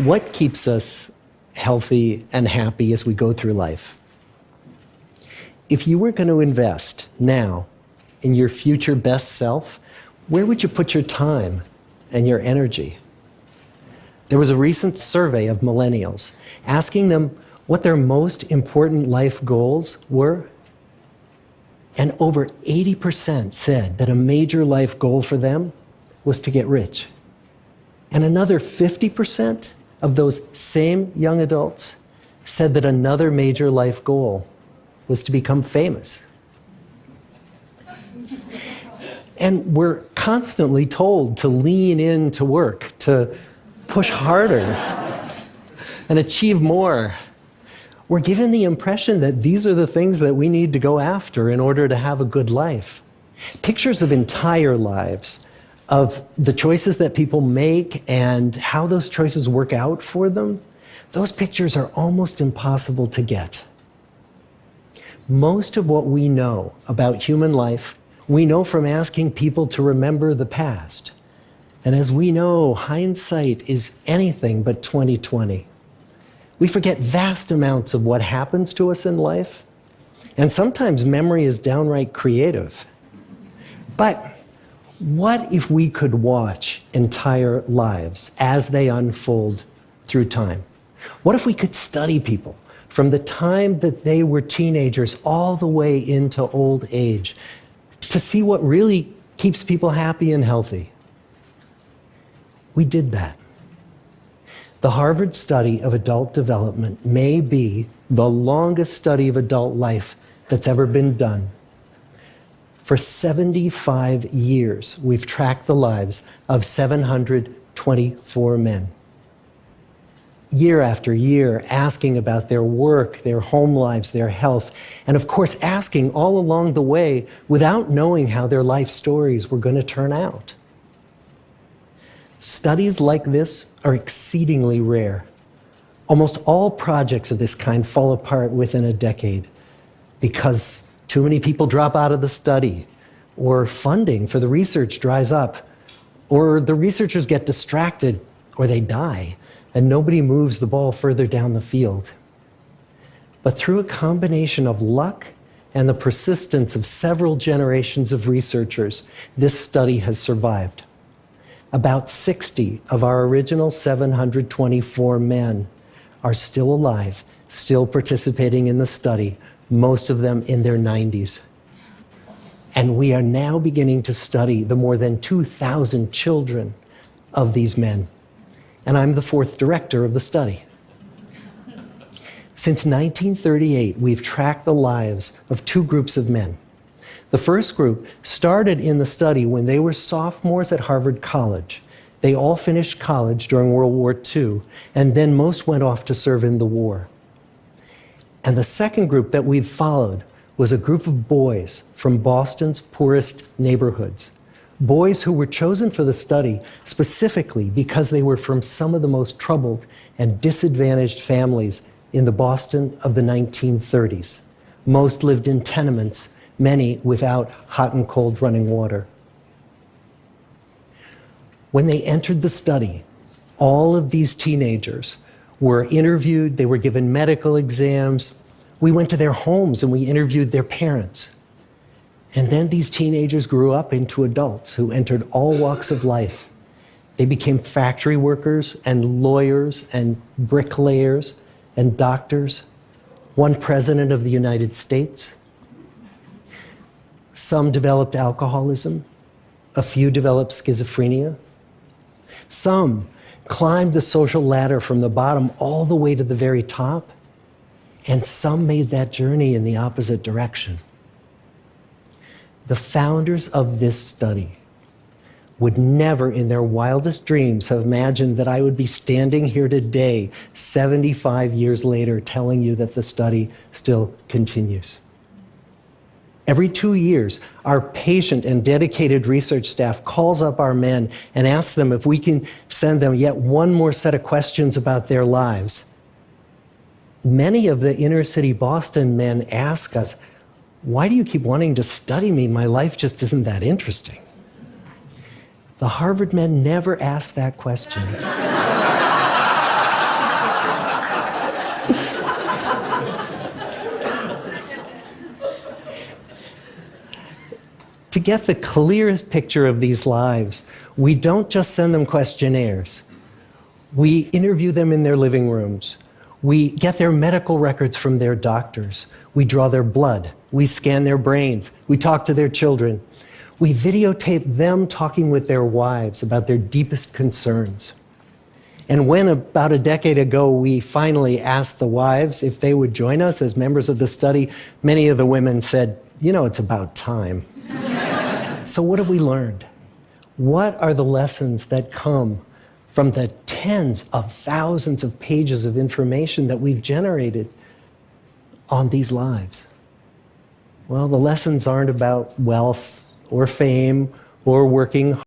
What keeps us healthy and happy as we go through life? If you were going to invest now in your future best self, where would you put your time and your energy? There was a recent survey of millennials asking them what their most important life goals were. And over 80% said that a major life goal for them was to get rich. And another 50% of those same young adults said that another major life goal was to become famous. And we're constantly told to lean into work, to push harder and achieve more. We're given the impression that these are the things that we need to go after in order to have a good life. Pictures of entire lives, of the choices that people make and how those choices work out for them, those pictures are almost impossible to get. Most of what we know about human life, we know from asking people to remember the past. And as we know, hindsight is anything but 20/20. We forget vast amounts of what happens to us in life, and sometimes memory is downright creative. But what if we could watch entire lives as they unfold through time? What if we could study people from the time that they were teenagers all the way into old age to see what really keeps people happy and healthy? We did that. The Harvard study of adult development may be the longest study of adult life that's ever been done. For 75 years, we've tracked the lives of 724 men. Year after year, asking about their work, their home lives, their health, and of course, asking all along the way without knowing how their life stories were going to turn out. Studies like this are exceedingly rare. Almost all projects of this kind fall apart within a decade because too many people drop out of the study, or funding for the research dries up, or the researchers get distracted, or they die, and nobody moves the ball further down the field. But through a combination of luck and the persistence of several generations of researchers, this study has survived. About 60 of our original 724 men are still alive, still participating in the study, most of them in their 90s. And we are now beginning to study the more than 2,000 children of these men. And I'm the fourth director of the study. Since 1938, we've tracked the lives of two groups of men. The first group started in the study when they were sophomores at Harvard College. They all finished college during World War II, and then most went off to serve in the war. And the second group that we've followed was a group of boys from Boston's poorest neighborhoods. Boys who were chosen for the study specifically because they were from some of the most troubled and disadvantaged families in the Boston of the 1930s. Most lived in tenements, many without hot and cold running water. When they entered the study, all of these teenagers were interviewed, they were given medical exams. We went to their homes and we interviewed their parents. And then these teenagers grew up into adults who entered all walks of life. They became factory workers and lawyers and bricklayers and doctors, one president of the United States. Some developed alcoholism, a few developed schizophrenia. Some climbed the social ladder from the bottom all the way to the very top, and some made that journey in the opposite direction. The founders of this study would never in their wildest dreams have imagined that I would be standing here today, 75 years later, telling you that the study still continues. Every 2 years, our patient and dedicated research staff calls up our men and asks them if we can send them yet one more set of questions about their lives. Many of the inner city Boston men ask us, "Why do you keep wanting to study me? My life just isn't that interesting." The Harvard men never asked that question. get the clearest picture of these lives, we don't just send them questionnaires. We interview them in their living rooms. We get their medical records from their doctors. We draw their blood. We scan their brains. We talk to their children. We videotape them talking with their wives about their deepest concerns. And when, about a decade ago, we finally asked the wives if they would join us as members of the study, many of the women said, "You know, it's about time." So what have we learned? What are the lessons that come from the tens of thousands of pages of information that we've generated on these lives? Well, the lessons aren't about wealth or fame or working